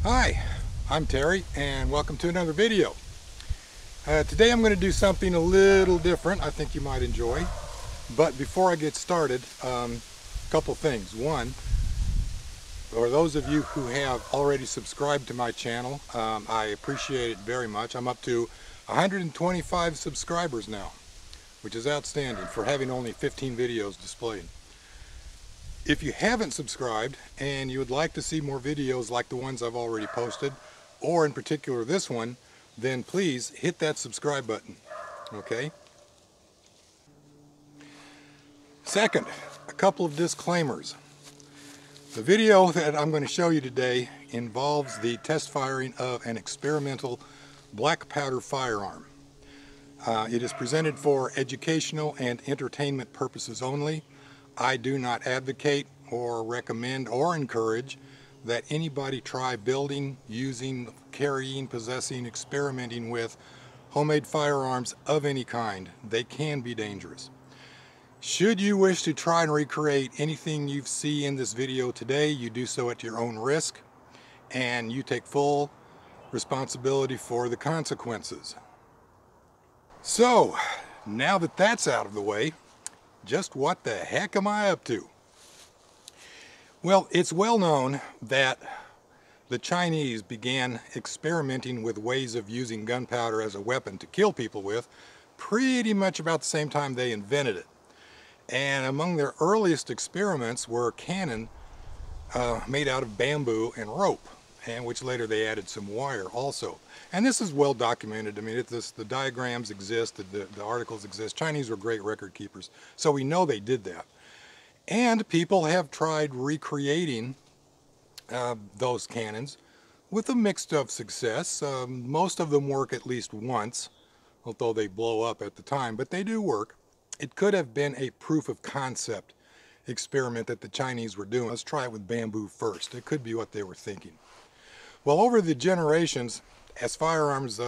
Hi, I'm Terry and welcome to another video. Today I'm going to do something a little different I think you might enjoy. But before I get started, a couple things. One, for those of you who have already subscribed to my channel, I appreciate it very much. I'm up to 125 subscribers now, which is outstanding for having only 15 videos displayed. If you haven't subscribed and you would like to see more videos like the ones I've already posted, or in particular this one, then please hit that subscribe button, okay? Second, a couple of disclaimers. The video that I'm going to show you today involves the test firing of an experimental black powder firearm. It is presented for educational and entertainment purposes only. I do not advocate or recommend or encourage that anybody try building, using, carrying, possessing, experimenting with homemade firearms of any kind. They can be dangerous. Should you wish to try and recreate anything you see in this video today, you do so at your own risk and you take full responsibility for the consequences. So, now that that's out of the way, just what the heck am I up to? Well, it's well known that the Chinese began experimenting with ways of using gunpowder as a weapon to kill people with pretty much about the same time they invented it. And among their earliest experiments were cannon made out of bamboo and rope, and which later they added some wire also. And this is well documented. I mean, the diagrams exist, the articles exist. Chinese were great record keepers, so we know they did that. And people have tried recreating those cannons with a mix of success. Most of them work at least once, although they blow up at the time, but they do work. It could have been a proof of concept experiment that the Chinese were doing. Let's try it with bamboo first. It could be what they were thinking. Well, over the generations, as firearms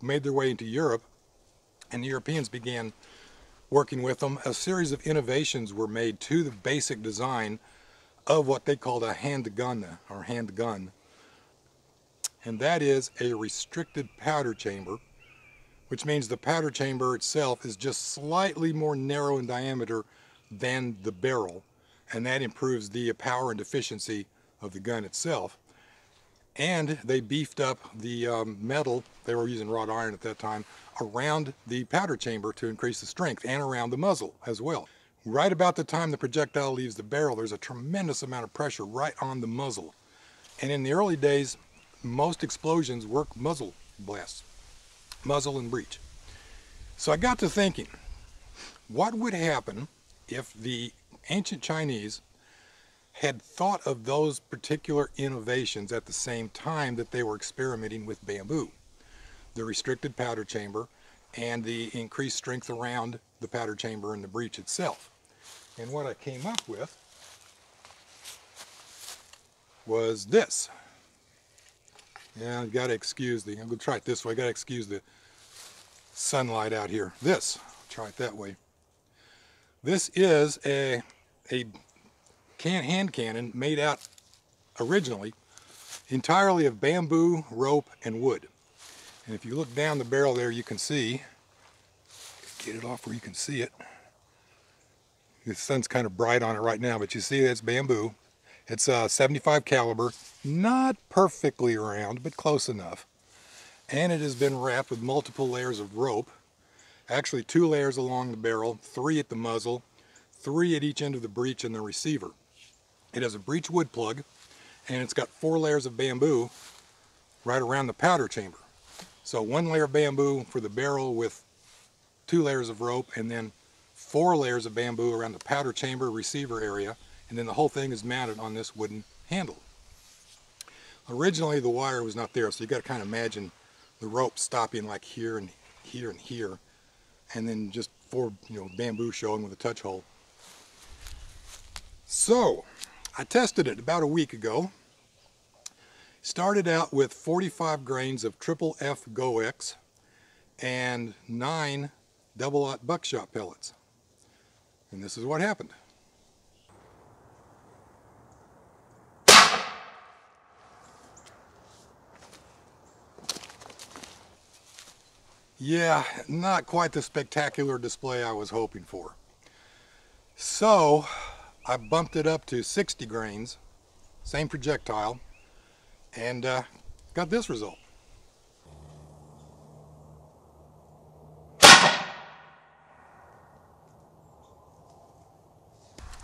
made their way into Europe and the Europeans began working with them, a series of innovations were made to the basic design of what they called a handgunne or handgun. And that is a restricted powder chamber, which means the powder chamber itself is just slightly more narrow in diameter than the barrel, and that improves the power and efficiency of the gun itself. And they beefed up the metal, they were using wrought iron at that time, around the powder chamber to increase the strength, and around the muzzle as well. Right about the time the projectile leaves the barrel, there's a tremendous amount of pressure right on the muzzle. And in the early days, most explosions were muzzle blasts, muzzle and breech. So I got to thinking, what would happen if the ancient Chinese had thought of those particular innovations at the same time that they were experimenting with bamboo? The restricted powder chamber and the increased strength around the powder chamber and the breech itself. And what I came up with was this. Yeah, I've got to excuse I'm going to try it this way. I've got to excuse the sunlight out here. I'll try it that way. This is a hand cannon made out originally entirely of bamboo, rope, and wood. And if you look down the barrel there, you can see, get it off where you can see it. The sun's kind of bright on it right now, but you see it's bamboo. It's 75 caliber, not perfectly round, but close enough. And it has been wrapped with multiple layers of rope. Actually 2 layers along the barrel, 3 at the muzzle, 3 at each end of the breech and the receiver. It has a breech wood plug, and it's got 4 layers of bamboo right around the powder chamber. So 1 layer of bamboo for the barrel with 2 layers of rope, and then 4 layers of bamboo around the powder chamber receiver area, and then the whole thing is mounted on this wooden handle. Originally the wire was not there, so you got to kind of imagine the rope stopping like here and here and here, and then just 4 bamboo showing with a touch hole. So I tested it about a week ago. Started out with 45 grains of triple F GoX and 9 double-aught buckshot pellets. And this is what happened. Yeah, not quite the spectacular display I was hoping for. So I bumped it up to 60 grains, same projectile, and got this result.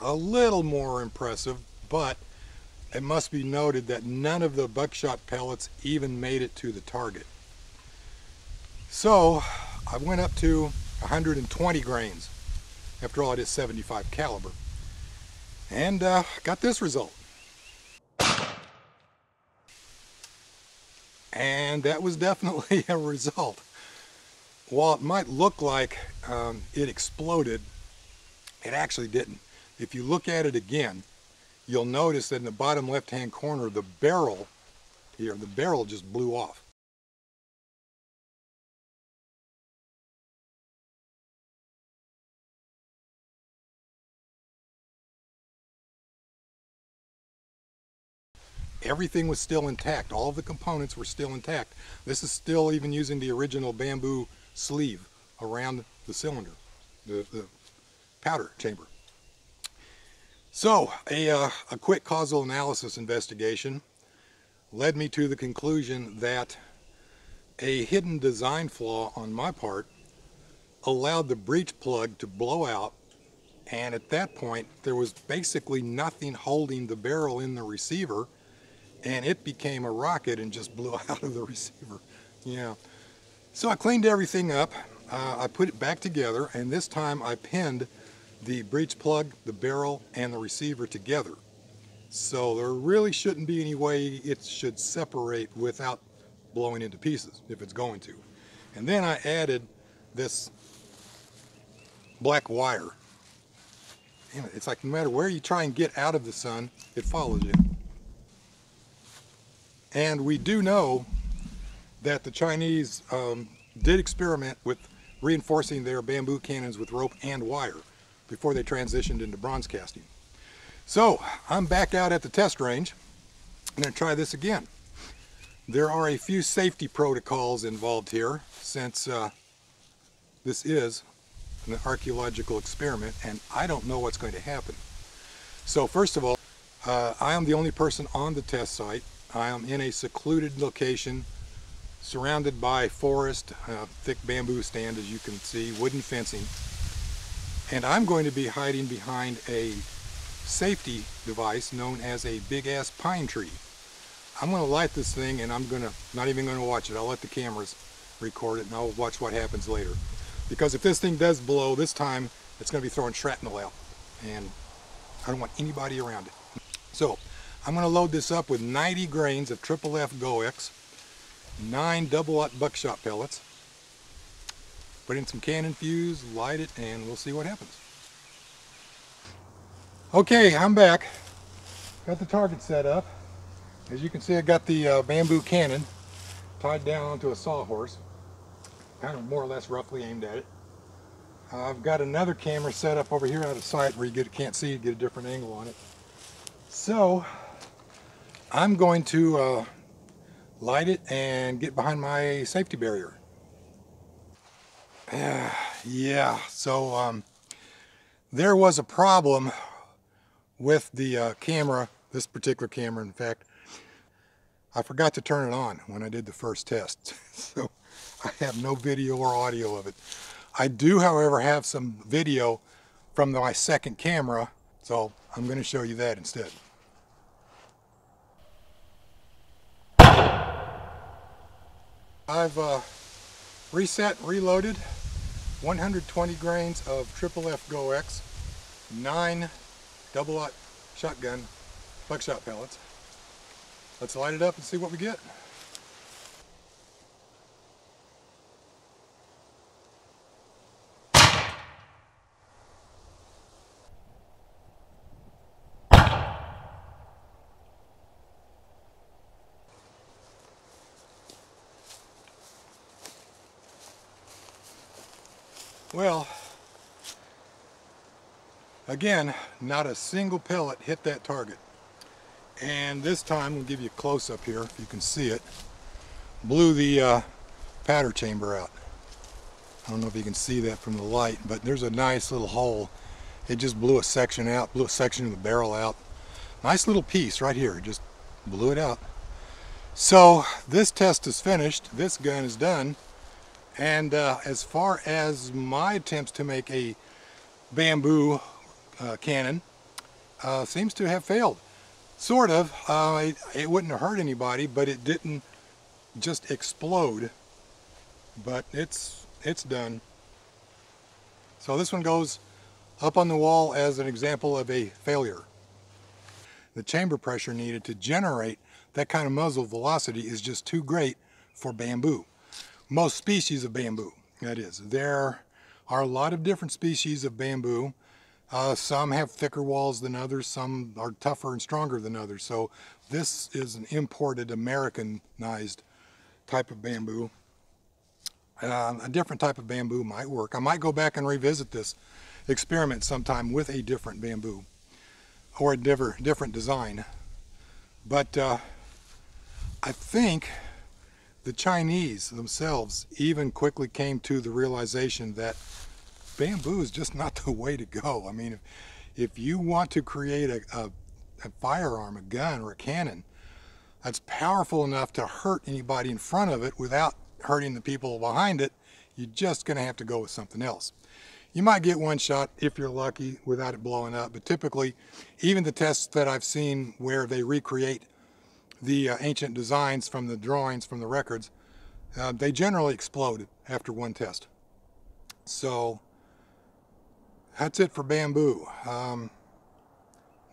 A little more impressive, but it must be noted that none of the buckshot pellets even made it to the target. So I went up to 120 grains. After all, it is 75 caliber. And got this result. And that was definitely a result. While it might look like it exploded, it actually didn't. If you look at it again, you'll notice that in the bottom left-hand corner, the barrel here, the barrel just blew off. Everything was still intact. All of the components were still intact. This is still even using the original bamboo sleeve around the cylinder, the powder chamber. So a quick causal analysis investigation led me to the conclusion that a hidden design flaw on my part allowed the breech plug to blow out, and at that point there was basically nothing holding the barrel in the receiver, and it became a rocket and just blew out of the receiver. Yeah. So I cleaned everything up, I put it back together, and this time I pinned the breech plug, the barrel, and the receiver together. So there really shouldn't be any way it should separate without blowing into pieces, if it's going to. And then I added this black wire. It's like no matter where you try and get out of the sun, it follows you. And we do know that the Chinese did experiment with reinforcing their bamboo cannons with rope and wire before they transitioned into bronze casting. So I'm back out at the test range. I'm going to try this again. There are a few safety protocols involved here, since this is an archaeological experiment and I don't know what's going to happen. So first of all, I am the only person on the test site. I am in a secluded location surrounded by forest, thick bamboo stand, as you can see, wooden fencing. And I'm going to be hiding behind a safety device known as a big-ass pine tree. I'm going to light this thing and I'm not even going to watch it. I'll let the cameras record it and I'll watch what happens later. Because if this thing does blow, this time it's going to be throwing shrapnel out. And I don't want anybody around it. So I'm going to load this up with 90 grains of Triple F GoX, 9 double-aught buckshot pellets, put in some cannon fuse, light it, and we'll see what happens. Okay, I'm back. Got the target set up. As you can see, I got the bamboo cannon tied down onto a sawhorse, kind of more or less roughly aimed at it. I've got another camera set up over here out of sight where you can't see it, get a different angle on it. So I'm going to light it and get behind my safety barrier. Yeah, so there was a problem with the camera, this particular camera in fact. I forgot to turn it on when I did the first test, so I have no video or audio of it. I do, however, have some video from my second camera, so I'm going to show you that instead. I've reset and reloaded 120 grains of Triple F GoX, 9 double-aught shotgun buckshot pellets. Let's light it up and see what we get. Well, again, not a single pellet hit that target. And this time, we'll give you a close-up here, if you can see it, blew the powder chamber out. I don't know if you can see that from the light, but there's a nice little hole. It just blew a section out, blew a section of the barrel out. Nice little piece right here, just blew it out. So this test is finished, this gun is done, and as far as my attempts to make a bamboo cannon, seems to have failed. Sort of. It wouldn't have hurt anybody, but it didn't just explode. But it's done. So this one goes up on the wall as an example of a failure. The chamber pressure needed to generate that kind of muzzle velocity is just too great for bamboo. Most species of bamboo, that is. There are a lot of different species of bamboo. Some have thicker walls than others, some are tougher and stronger than others. So this is an imported, Americanized type of bamboo. A different type of bamboo might work. I might go back and revisit this experiment sometime with a different bamboo or a different design. But I think the Chinese themselves even quickly came to the realization that bamboo is just not the way to go. I mean, if you want to create a firearm, a gun, or a cannon that's powerful enough to hurt anybody in front of it without hurting the people behind it, you're just going to have to go with something else. You might get one shot if you're lucky without it blowing up, but typically, even the tests that I've seen where they recreate the ancient designs from the drawings, from the records, they generally explode after one test. So that's it for bamboo.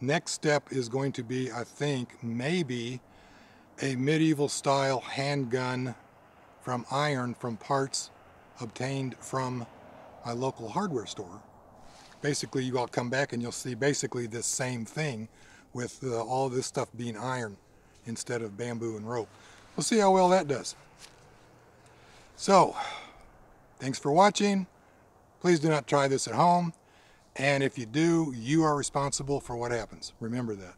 Next step is going to be, I think, maybe a medieval style handgun from iron from parts obtained from my local hardware store. Basically, you all come back and you'll see basically this same thing with all this stuff being iron instead of bamboo and rope. We'll see how well that does. So, thanks for watching. Please do not try this at home. And if you do, you are responsible for what happens. Remember that.